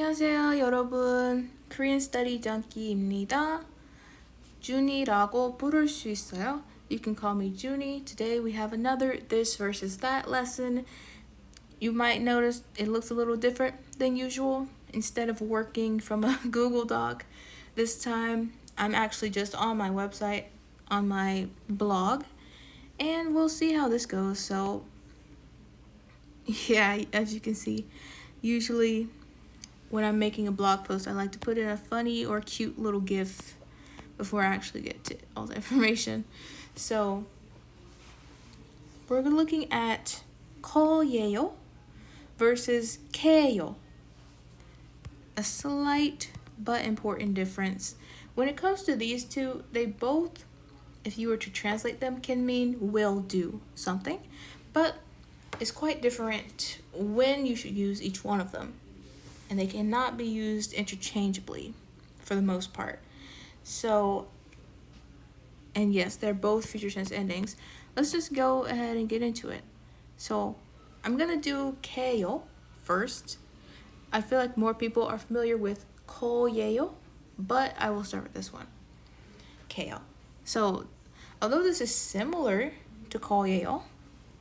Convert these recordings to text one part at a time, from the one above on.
안녕하세요, 여러분. Korean Study Junkie입니다. Junie라고 부를 수 있어요. You can call me Junie. Today we have another this versus that lesson. You might notice it looks a little different than usual. Instead of working from a Google Doc, this time I'm actually just on my website, on my blog, and we'll see how this goes. So, yeah, as you can see, usually when I'm making a blog post, I like to put in a funny or cute little GIF before I actually get to all the information. So we're looking at 거예요 versus 개요. A slight but important difference. When it comes to these two, they both, if you were to translate them, can mean will do something, but it's quite different when you should use each one of them. And they cannot be used interchangeably for the most part. So, and yes, they're both future tense endings. Let's just go ahead and get into it. So, I'm gonna do 개요 first. I feel like more people are familiar with 거예요, but I will start with this one. 개요. So, although this is similar to 거예요,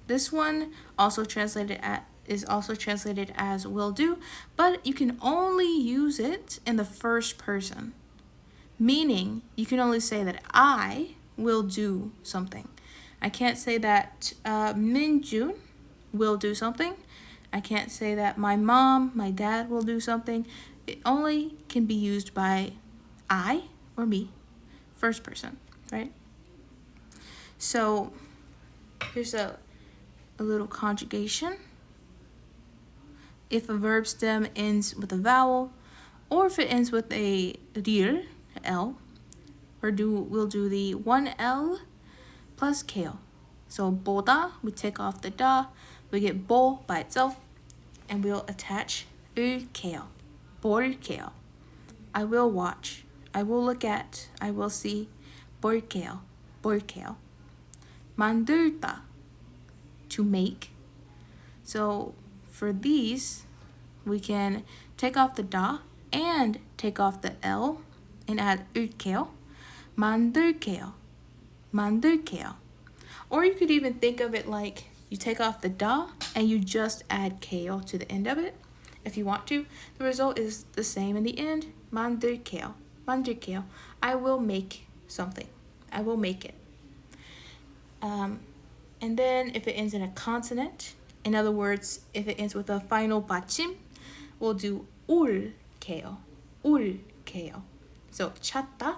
this one is also translated as will do, but you can only use it in the first person. Meaning, you can only say that I will do something. I can't say that Minjun will do something. I can't say that my mom, my dad will do something. It only can be used by I or me, first person, right? So, here's a little conjugation. If a verb stem ends with a vowel, or if it ends with a rir, L, we'll do the one L plus kale. So 보다, we take off the da, we get 보 by itself, and we'll attach 을게요, 볼게요. I will watch, I will look at, I will see, 볼게요, 볼게요. 만들다, to make. So for these, we can take off the da and take off the L and add 을게요, 만들게요, 만들게요. Or you could even think of it like you take off the da and you just add 게요 to the end of it. If you want to, the result is the same in the end. 만들게요, 만들게요. I will make something. I will make it. And then if it ends in a consonant, in other words, if it ends with a final 받침, we'll do 올게요, 올게요. So 찾다,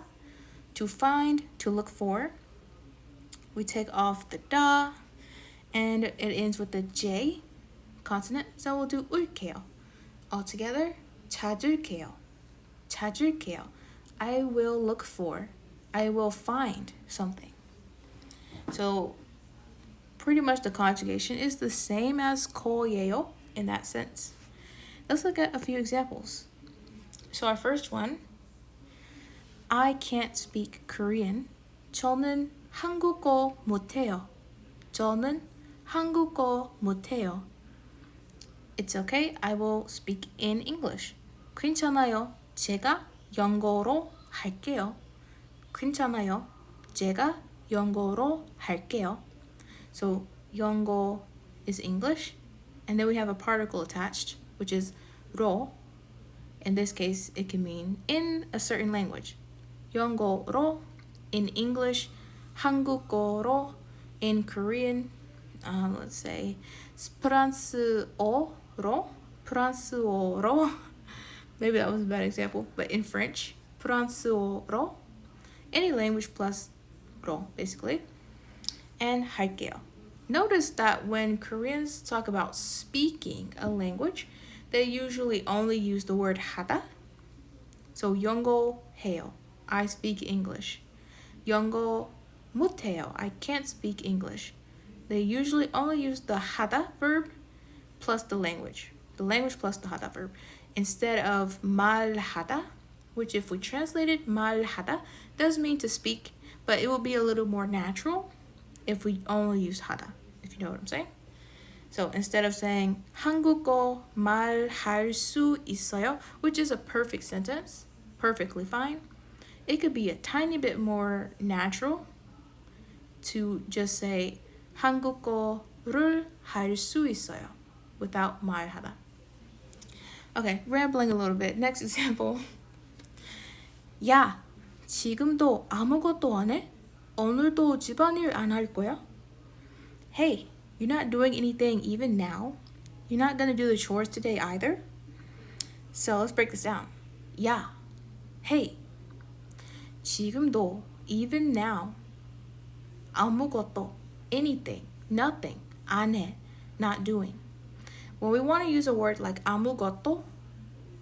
to find, to look for. We take off the da, and it ends with the J consonant, so we'll do 올게요. Altogether, 찾을게요, 찾을게요. I will look for, I will find something. So pretty much the conjugation is the same as 거예요 in that sense. Let's look at a few examples. So our first one, I can't speak Korean. 저는 한국어 못해요. 저는 한국어 못해요. It's okay, I will speak in English. 괜찮아요, 제가 영어로 할게요. 괜찮아요, 제가 영어로 할게요. So 영어 is English, and then we have a particle attached, which is 로. In this case, it can mean in a certain language. 영어로, in English, 한국어로, in Korean, let's say 프랑스어로, 프랑스어로. Maybe that was a bad example, but in French, 프랑스어로, any language plus 로, basically. And 할게요. Notice that when Koreans talk about speaking a language, they usually only use the word 하다. So 영어 해요, I speak English. 영어 못해요, I can't speak English. They usually only use the 하다 verb plus the language plus the 하다 verb, instead of 말하다, which if we translated 말하다 does mean to speak, but it will be a little more natural if we only use 하다, if you know what I'm saying. So instead of saying 한국어 말할 수 있어요, which is a perfect sentence, perfectly fine, it could be a tiny bit more natural to just say 한국어를 할 수 있어요 without 말하다. Okay, rambling a little bit. Next example. 야, 지금도 아무것도 안 해? 오늘도 집안일 안 할 거야? Hey, you're not doing anything even now? You're not gonna do the chores today either? So let's break this down. 야, hey, 지금도 even now, 아무것도, anything, nothing, 안 해, not doing. When we want to use a word like 아무것도,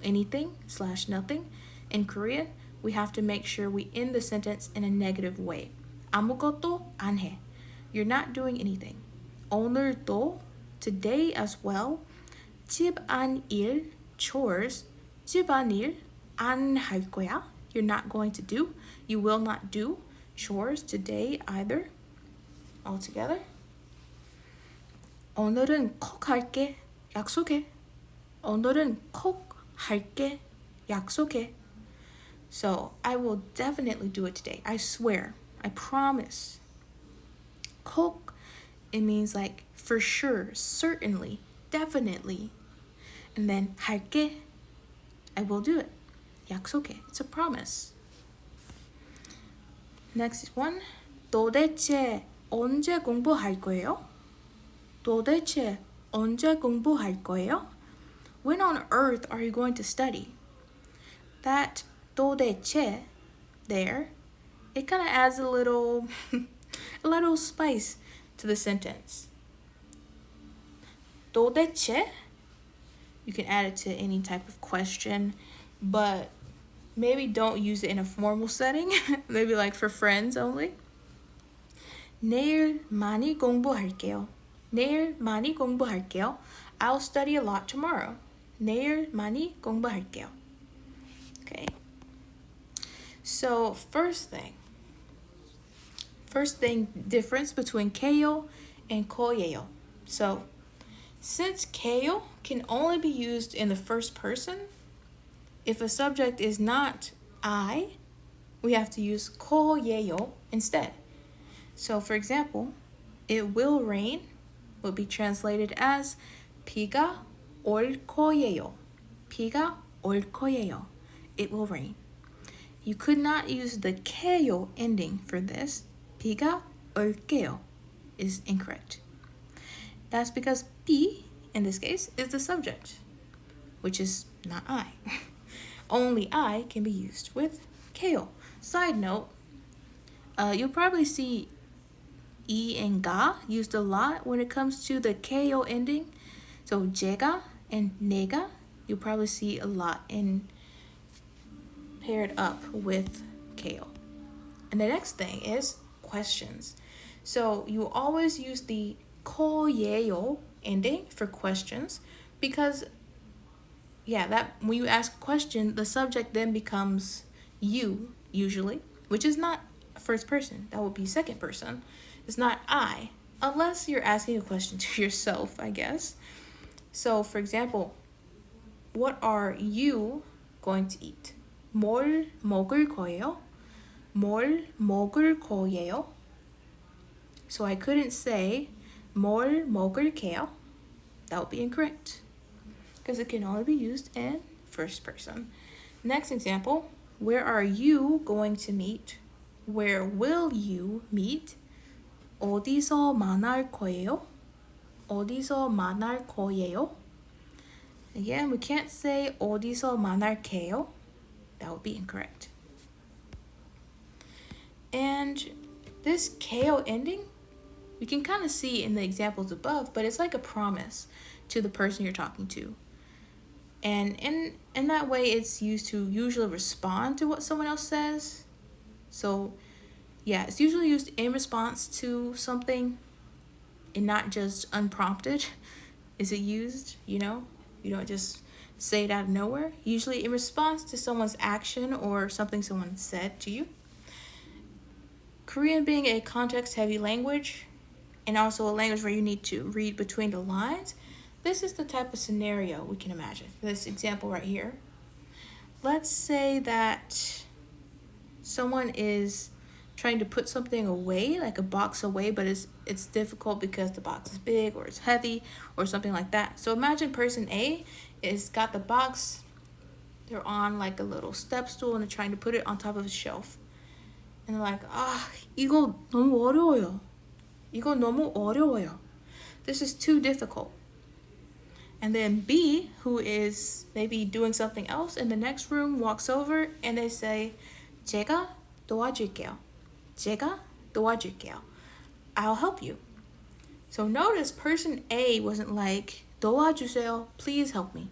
anything / nothing, in Korean, we have to make sure we end the sentence in a negative way. 아무것도 안 해. You're not doing anything. 오늘도, today as well. 집안일, chores. 집안일 안 할 거야. You're not going to do. You will not do chores today either. All together. 오늘은 꼭 할게. 약속해. 오늘은 꼭 할게. 약속해. So, I will definitely do it today. I swear. I promise. 꼭, it means like for sure, certainly, definitely. And then 할게, I will do it. 약속해. It's a promise. Next one. 도대체 언제 공부할 거예요? 도대체 언제 공부할 거예요? When on earth are you going to study? That 도대체 there, it kind of adds a little spice to the sentence. 도대체, you can add it to any type of question, but maybe don't use it in a formal setting. Maybe like for friends only. 내일 많이 공부할게요. 내일 많이 공부할게요. I'll study a lot tomorrow. 내일 많이 공부할게요. Okay. So first thing difference between KO and koyeo. So since KO can only be used in the first person, if a subject is not I, we have to use koyeo instead. So for example, it will rain would be translated as 비가 올 거예요. 비가 올 거예요. It will rain. You could not use the 케요 ending for this. 비가 올게요 is incorrect. That's because 비, in this case, is the subject, which is not I. Only I can be used with 케요. Side note, you'll probably see 이 and 가 used a lot when it comes to the 케요 ending. So 제가 and 내가, you'll probably see a lot in paired up with KO. And the next thing is questions. So you always use the koyeo ending for questions because that when you ask a question, the subject then becomes you usually, which is not first person. That would be second person. It's not I, unless you're asking a question to yourself, I guess. So for example, what are you going to eat? 뭘 먹을 거예요? 뭘 먹을 거예요? So I couldn't say 뭘 먹을게요. That would be incorrect because it can only be used in first person. Next example, where are you going to meet? Where will you meet? 어디서 만날 거예요? 어디서 만날 거예요? Again, we can't say 어디서 만날게요. That would be incorrect. And this KO ending, you can kind of see in the examples above, but it's like a promise to the person you're talking to. And in that way, it's used to usually respond to what someone else says. So it's usually used in response to something and not just unprompted. Is it used, you don't just say it out of nowhere. Usually in response to someone's action or something someone said to you. Korean being a context-heavy language and also a language where you need to read between the lines, this is the type of scenario we can imagine. This example right here. Let's say that someone is trying to put something away, like a box away, but it's difficult because the box is big or it's heavy or something like that. So imagine person A is got the box, they're on like a little step stool and they're trying to put it on top of a shelf. And they're like, 이거 너무 어려워요. 이거 너무 어려워요. This is too difficult. And then B, who is maybe doing something else in the next room, walks over and they say, 제가 도와줄게요. 제가 도와줄게요. I'll help you. So notice person A wasn't like, 도와주세요, please help me.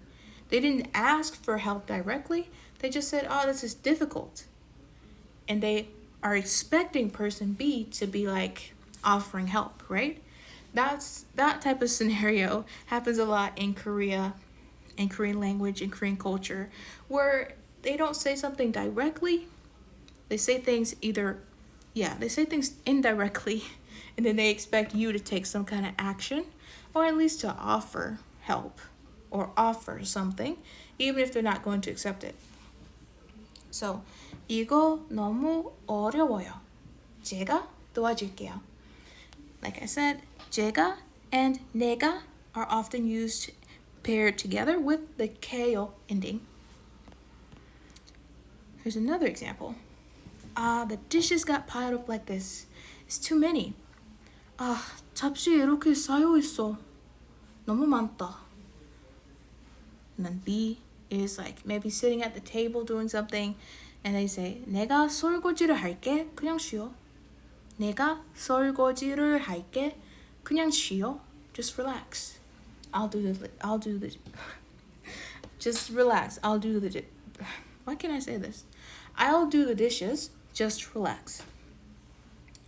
They didn't ask for help directly. They just said, this is difficult. And they are expecting person B to be like offering help, right? That type of scenario happens a lot in Korea, in Korean language, in Korean culture, where they don't say something directly. They say things they say things indirectly, and then they expect you to take some kind of action, or at least to offer help or offer something, even if they're not going to accept it. So, 이거 너무 어려워요. 제가 도와줄게요. Like I said, 제가 and 내가 are often used paired together with the KO ending. Here's another example. The dishes got piled up like this. It's too many. 접시 이렇게 쌓여 있어. 너무 많다. And then B is like maybe sitting at the table doing something and they say, 내가 설거지를 할게. 그냥 쉬어. 내가 설거지를 할게. 그냥 쉬어. Just relax. Just relax. Why can't I say this? I'll do the dishes. Just relax.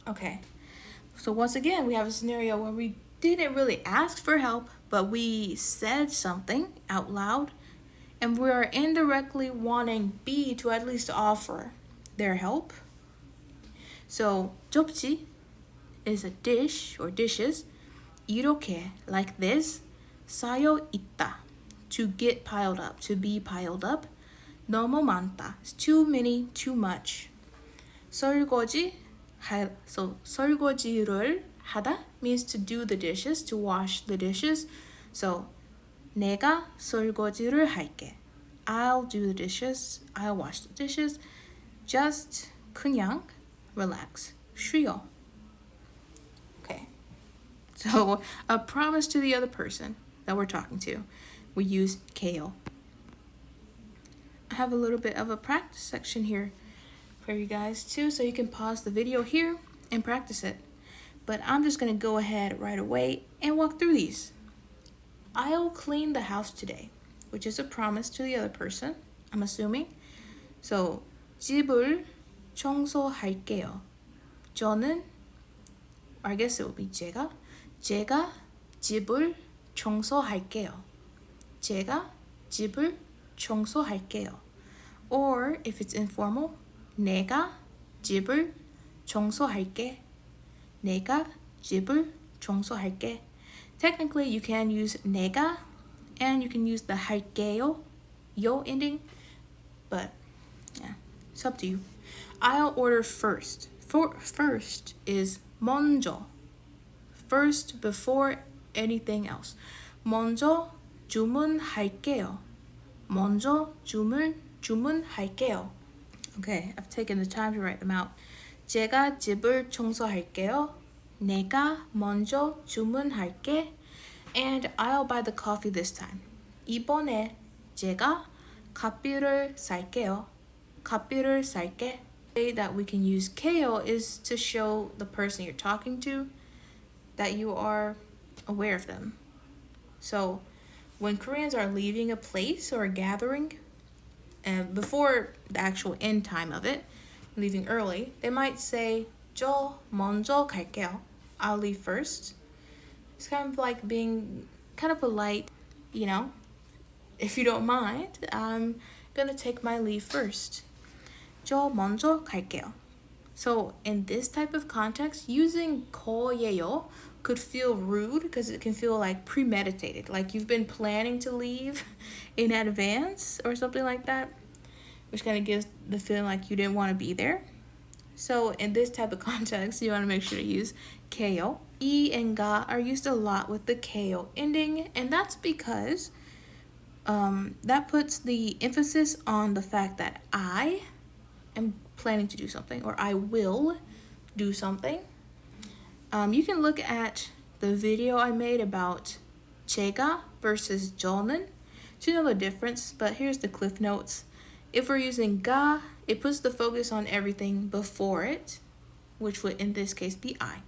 Okay. So once again, we have a scenario where we didn't really ask for help, but we said something out loud, and we are indirectly wanting B to at least offer their help. So 접시 is a dish or dishes. 이렇게, like this, 쌓여 있다, to get piled up, to be piled up. 너무 많다, it's too many, too much. 설거지, so 설거지를 하다 means to do the dishes, to wash the dishes. So 내가 설거지를 할게. I'll do the dishes, I'll wash the dishes. Just 그냥 relax, 쉬어. Okay. So a promise to the other person that we're talking to. We use KO. I have a little bit of a practice section here for you guys too, so you can pause the video here and practice it. But I'm just going to go ahead right away and walk through these. I'll clean the house today, which is a promise to the other person, I'm assuming. So 집을 청소할게요. 저는, I guess it would be 제가 집을 청소할게요. 제가 집을 청소할게요. Or if it's informal, 내가 집을 청소할게. 내가 집을 청소할게. Technically, you can use 내가 and you can use the 할게요, 요 ending, but yeah, it's up to you. I'll order first. First is 먼저. First before anything else. 먼저 주문할게요. 먼저 주문할게요. Okay, I've taken the time to write them out. 제가 집을 청소할게요. 내가 먼저 주문할게. And I'll buy the coffee this time. 이번에 제가 커피를 살게요. 커피를 살게. The way that we can use KO is to show the person you're talking to that you are aware of them. So when Koreans are leaving a place or a gathering, and before the actual end time of it, leaving early, they might say, 저 먼저 갈게요. I'll leave first. It's kind of like being kind of polite, you know. If you don't mind, I'm gonna take my leave first. 저 먼저 갈게요. So in this type of context, using koyeyo could feel rude because it can feel like premeditated, like you've been planning to leave in advance or something like that, which kind of gives the feeling like you didn't want to be there. So in this type of context, you want to make sure to use keyo. I and ga are used a lot with the keyo ending, and that's because that puts the emphasis on the fact that I am planning to do something, or I will do something. You can look at the video I made about 제가 versus 저는 to know the difference, but here's the cliff notes. If we're using ga, it puts the focus on everything before it, which would in this case be I.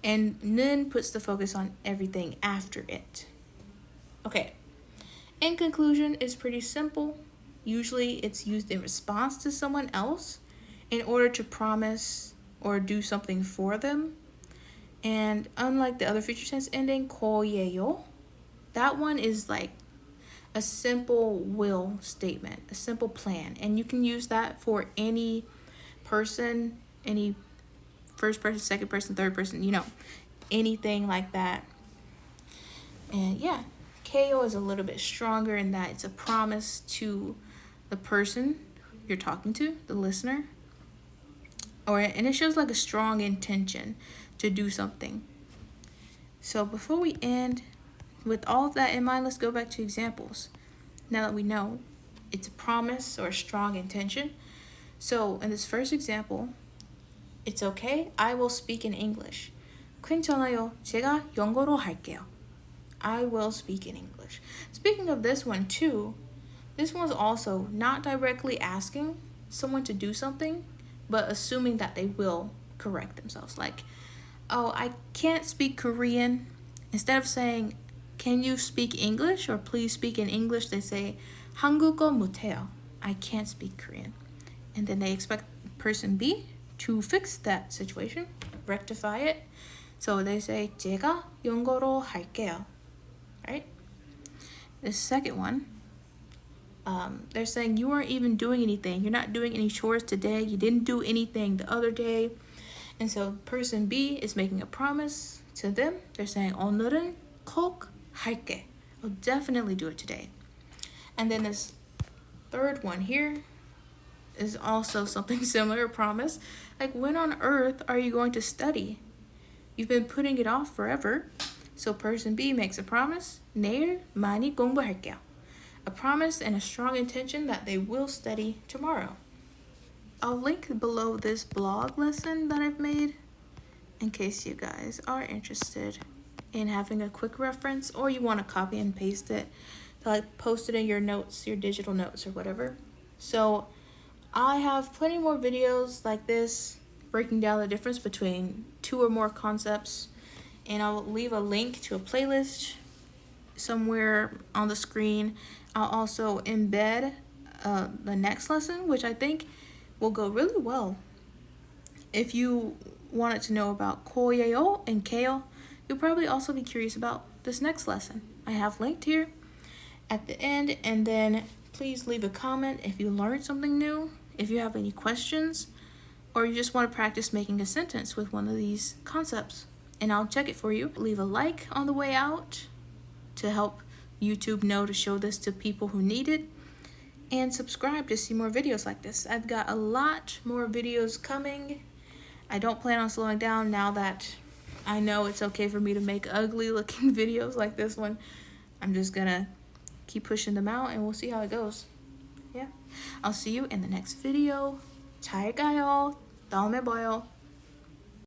And 는 puts the focus on everything after it. Okay. In conclusion, it's pretty simple. Usually it's used in response to someone else in order to promise or do something for them. And unlike the other future tense ending, koyeyo, that one is like a simple will statement, a simple plan. And you can use that for any person, any first person, second person, third person, anything like that. And yeah, KO is a little bit stronger in that it's a promise to the person you're talking to, the listener. And it shows like a strong intention to do something. So before we end, with all of that in mind, let's go back to examples. Now that we know it's a promise or a strong intention. So in this first example, it's okay, I will speak in English. 괜찮아요. 제가 영어로 할게요. I will speak in English. Speaking of this one too, this one's also not directly asking someone to do something, but assuming that they will correct themselves. Like, oh, I can't speak Korean. Instead of saying, can you speak English or please speak in English, they say, 한국어 못해요. I can't speak Korean. And then they expect person B to fix that situation, rectify it. So they say, 제가 영어로 할게요. Right? The second one, they're saying you weren't even doing anything. You're not doing any chores today. You didn't do anything the other day. And so person B is making a promise to them. They're saying 오늘은 꼭 할게. I'll definitely do it today. And then this third one here is also something similar, a promise. Like, when on earth are you going to study? You've been putting it off forever. So person B makes a promise. 내일 많이 공부할게요. A promise and a strong intention that they will study tomorrow. I'll link below this blog lesson that I've made in case you guys are interested in having a quick reference, or you want to copy and paste it, like post it in your notes, your digital notes or whatever. So I have plenty more videos like this breaking down the difference between two or more concepts, and I'll leave a link to a playlist somewhere on the screen. I'll also embed the next lesson, which I think will go really well. If you wanted to know about koyeyo and keyo, you'll probably also be curious about this next lesson. I have linked here at the end, and then please leave a comment if you learned something new, if you have any questions, or you just want to practice making a sentence with one of these concepts, and I'll check it for you. Leave a like on the way out to help YouTube know to show this to people who need it, and subscribe to see more videos like this. I've got a lot more videos coming. I don't plan on slowing down now that I know it's okay for me to make ugly looking videos like this one. I'm just gonna keep pushing them out and we'll see how it goes. Yeah, I'll see you in the next video. 잘 가요. 다음에 봐요.